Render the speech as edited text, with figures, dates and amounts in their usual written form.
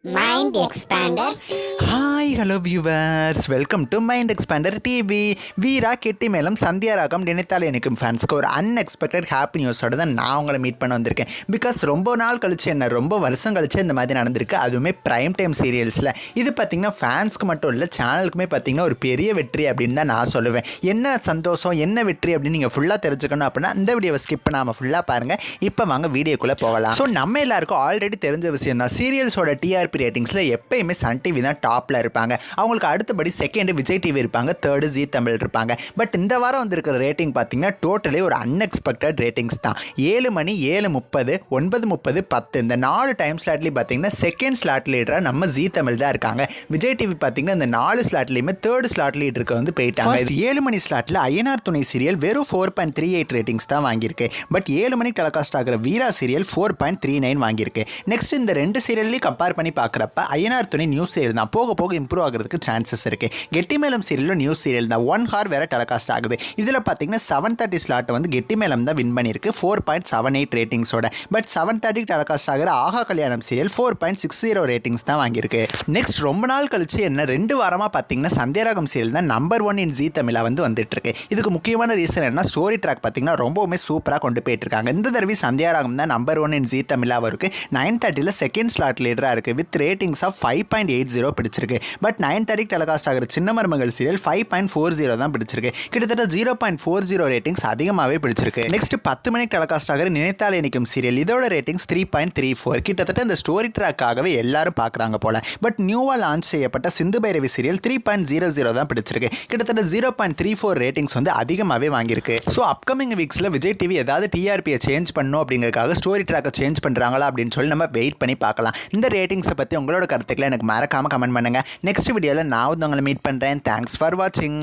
Mind Expander. Hi hello viewers, welcome to Mind Expander TV. Veera கெட்டி மேலும் சந்தியா ராகம் நினைத்தால் எனக்கும் ஃபேன்ஸ்க்கு ஒரு அன்எக்ஸ்பெக்டட் ஹாப்பி நியூஸோட தான் நான் உங்களை மீட் பண்ண வந்திருக்கேன். பிகாஸ் ரொம்ப நாள் கழிச்சு, என்ன ரொம்ப வருஷம் கழிச்சு இந்த மாதிரி நடந்திருக்கு, அதுவுமே ப்ரைம் டைம் சீரியல்ஸில். இது பார்த்திங்கன்னா ஃபேன்ஸ்க்கு மட்டும் இல்லை, சேனலுக்குமே பார்த்திங்கன்னா ஒரு பெரிய வெற்றி அப்படின்னு தான் நான் சொல்லுவேன். என்ன சந்தோஷம், என்ன வெற்றி அப்படின்னு நீங்கள் ஃபுல்லாக தெரிஞ்சுக்கணும் அப்படின்னா இந்த வீடியோவை ஸ்கிப் பண்ணாமல் ஃபுல்லாக பாருங்கள். இப்போ வாங்க வீடியோக்குள்ளே போகலாம். ஸோ நம்ம எல்லாருக்கும் ஆல்ரெடி தெரிஞ்ச விஷயம் தான், சீரியல்ஸோட டிஆர்பி ரேட்டிங்ஸில் எப்பயுமே சன் டிவி தான் டாப்பில் இருப்பாங்க. அவங்களுக்கு அடுத்தபடி செகண்ட் விஜய் டிவி இருப்பாங்க, தேர்டு ஜி தமிழ் இருப்பாங்க. பட் இந்த வாரம் வந்திருக்கிற ரேட்டிங் பார்த்தீங்கன்னா டோட்டலி ஒரு அன்எக்ஸ்பெக்டட் ரேட்டிங்ஸ் தான். 7 மணி, 7:30, 9:30, 10 இந்த 4 டைம் ஸ்லாட்லேயும் பார்த்தீங்கன்னா செகண்ட் ஸ்லாட் லீடராக நம்ம ஜி தமிழ் தான் இருக்காங்க. விஜய் டிவி பார்த்தீங்கன்னா இந்த 4 ஸ்லாட்லேயுமே தேர்ட் ஸ்லாட் லீடருக்கு வந்து போயிட்டாங்க. 7 மணி ஸ்லாட்டில் ஐயனார் துணை சீரியல் வெறும் 4.38 ரேட்டிங்ஸ் தான் வாங்கியிருக்கு. பட் 7 மணி டெலிகாஸ்ட் ஆகிற வீரா சீரியல் 4.39 வாங்கியிருக்கு. நெக்ஸ்ட் இந்த 2 சீரியல்லையும் கம்பேர் பண்ணி பார்க்குறப்ப ஐயனார் துணை நியூஸ் சீரியல் தான் போக போக இம்ப்ரூவ் ஆகிறதுக்கு சான்சஸ் இருக்குது. கெட்டி மேளம் சீரியலும் நியூஸ் சீரியல் தான் 1 hour வேறு டெலிகாஸ்ட் ஆகுது. இதில் பார்த்தீங்கன்னா 7:30 ஸ்லாட் வந்து கெட்டி மேளம் தான் வின் பண்ணியிருக்கு 4.78 ரேட்டிங்ஸோட. பட் 7:30 டெலிகாஸ்ட் ஆகிற ஆஹா கல்யாணம் சீரியல் 4.60 ரேட்டிங்ஸ் தான் வாங்கியிருக்கு. நெக்ஸ்ட் ரொம்ப நாள் கழிச்சு என்ன 2 வாரமாக பார்த்தீங்கன்னா சந்தியாராகம் சீரியல் தான் நம்பர் 1 இன் ஜி தமிழா வந்து வந்துட்டு இருக்கு. இதுக்கு முக்கியமான ரீசன் என்ன, ஸ்டோரி ட்ராக் பார்த்தீங்கன்னா ரொம்பவுமே சூப்பராக கொண்டு போயிட்டு இருக்காங்க. இந்த தடவை சந்தியாராகம் தான் நம்பர் 1 இன் ஜி தமிழாக இருக்குது. 9:30 செகண்ட் ஸ்லாட் லீடராக இருக்குது வித் ரேட்டிங்ஸ் ஆஃப் 5.80 பிடிச்சிருக்கு. பட் 9:30 டெலிகாஸ்ட் ஆகிற சின்ன மருமகள் சீரியல் 5.40 தான் பிடிச்சிருக்கு. கிட்டத்தட்ட 0.40 ரேட்டிங்ஸ் அதிகமாகவே பிடிச்சிருக்கு. நெக்ஸ்ட் 10 மணிக்கு டெலிகாஸ்ட் ஆகிற நினைத்தால் இனிக்கும் சீரியல், இதோட ரேட்டிங்ஸ் 3.34. கிட்டத்தட்ட இந்த ஸ்டோரி ட்ராக்காகவே எல்லாரும் பார்க்குறாங்க போல. பட் நியூவாக லான்ச் செய்யப்பட்ட சிந்து பைரவி சீரியல் 3.00 தான் பிடிச்சிருக்கு. கிட்டத்தட்ட 0.34 ரேட்டிங்ஸ் வந்து அதிகமாகவே வாங்கியிருக்கு. ஸோ அப்கமிங் வீக்ஸில் விஜய் டிவி ஏதாவது டிஆர்பியை சேஞ்ச் பண்ணணும் அப்படிங்கிறதுக்காக ஸ்டோரி ட்ராக்கை சேஞ்ச் பண்ணுறாங்களா அப்படின்னு சொல்லி நம்ம வெயிட் பண்ணி பார்க்கலாம். இந்த ரேட்டிங்ஸை பற்றி உங்களோட கருத்துக்களை எனக்கு மறக்காமல் கமெண்ட் பண்ணுங்கள். நெக்ஸ்ட் வீடியோவில் நான் வந்து உங்களை மீட் பண்ணுறேன். தேங்க்ஸ் ஃபார் வாட்சிங்.